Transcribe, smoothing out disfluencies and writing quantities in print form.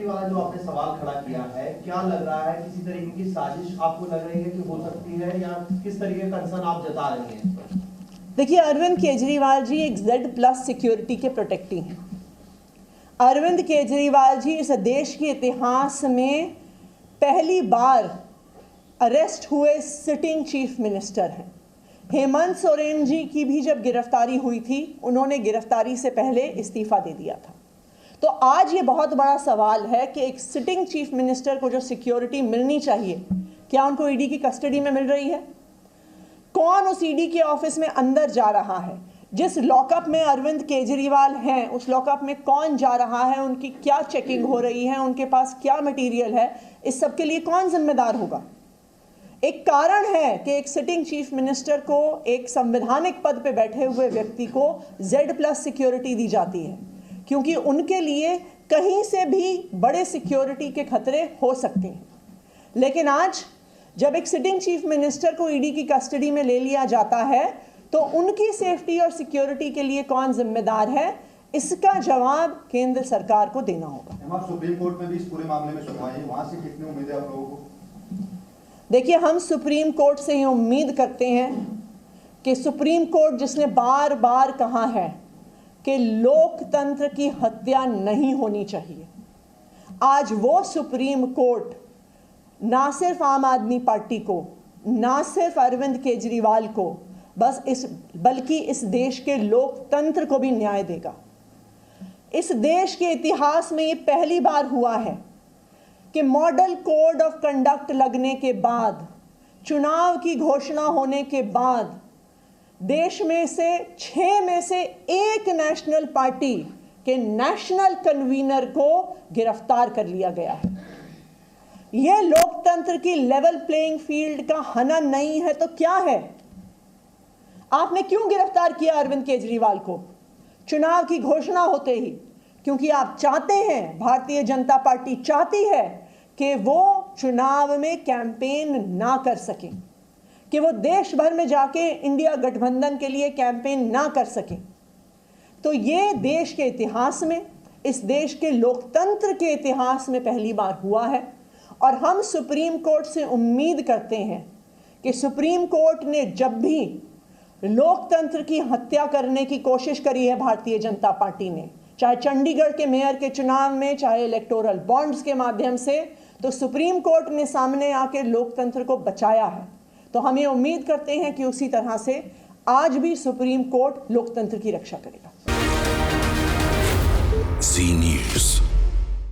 केजरीवाल वाला जो आपने सवाल खड़ा किया है, क्या लग रहा है किसी तरीके की साजिश आपको लग रही है कि हो सकती है, या किस तरीके का कंसर्न आप जता रही हैं? देखिए, अरविंद केजरीवाल जी एक Z+ सिक्योरिटी के प्रोटेक्टी हैं। अरविंद केजरीवाल जी इस देश के इतिहास में पहली बार अरेस्ट हुए सिटिंग चीफ मिनिस्टर हैं। हेमंत सोरेन जी की भी जब गिरफ्तारी हुई थी, उन्होंने गिरफ्तारी से पहले इस्तीफा दे दिया था। तो आज ये बहुत बड़ा सवाल है कि एक सिटिंग चीफ मिनिस्टर को जो सिक्योरिटी मिलनी चाहिए, क्या उनको ईडी की कस्टडी में मिल रही है? कौन उस ईडी के ऑफिस में अंदर जा रहा है? जिस लॉकअप में अरविंद केजरीवाल हैं, उस लॉकअप में कौन जा रहा है? उनकी क्या चेकिंग हो रही है? उनके पास क्या मटेरियल है? इस सब के लिए कौन जिम्मेदार होगा? एक कारण है कि एक सिटिंग चीफ मिनिस्टर को, एक संवैधानिक पद पे बैठे हुए व्यक्ति को Z+ सिक्योरिटी दी जाती है, क्योंकि उनके लिए कहीं से भी बड़े सिक्योरिटी के खतरे हो सकते हैं। लेकिन आज जब एक सिटिंग चीफ मिनिस्टर को ईडी की कस्टडी में ले लिया जाता है, तो उनकी सेफ्टी और सिक्योरिटी के लिए कौन जिम्मेदार है? इसका जवाब केंद्र सरकार को देना होगा। सुप्रीम कोर्ट में भी इस पूरे मामले में सुनवाई, वहां से कितनी उम्मीद है आप लोगों को? देखिए, हम सुप्रीम कोर्ट से ये उम्मीद करते हैं कि सुप्रीम कोर्ट जिसने बार बार कहा है कि लोकतंत्र की हत्या नहीं होनी चाहिए, आज वो सुप्रीम कोर्ट ना सिर्फ आम आदमी पार्टी को, ना सिर्फ अरविंद केजरीवाल को, बल्कि इस देश के लोकतंत्र को भी न्याय देगा। इस देश के इतिहास में ये पहली बार हुआ है कि मॉडल कोड ऑफ कंडक्ट लगने के बाद, चुनाव की घोषणा होने के बाद, देश में से 6 में से 1 नेशनल पार्टी के नेशनल कन्वीनर को गिरफ्तार कर लिया गया है। यह लोकतंत्र की लेवल प्लेइंग फील्ड का हनन नहीं है तो क्या है? आपने क्यों गिरफ्तार किया अरविंद केजरीवाल को चुनाव की घोषणा होते ही? क्योंकि आप चाहते हैं, भारतीय जनता पार्टी चाहती है कि वो चुनाव में कैंपेन ना कर सकें, कि वो देश भर में जाके इंडिया गठबंधन के लिए कैंपेन ना कर सकें। तो ये देश के इतिहास में, इस देश के लोकतंत्र के इतिहास में पहली बार हुआ है। और हम सुप्रीम कोर्ट से उम्मीद करते हैं कि सुप्रीम कोर्ट ने जब भी लोकतंत्र की हत्या करने की कोशिश करी है भारतीय जनता पार्टी ने, चाहे चंडीगढ़ के मेयर के चुनाव में, चाहे इलेक्टोरल बॉन्ड्स के माध्यम से, तो सुप्रीम कोर्ट ने सामने आके लोकतंत्र को बचाया है। तो हम ये उम्मीद करते हैं कि उसी तरह से आज भी सुप्रीम कोर्ट लोकतंत्र की रक्षा करेगा। जी न्यूज़।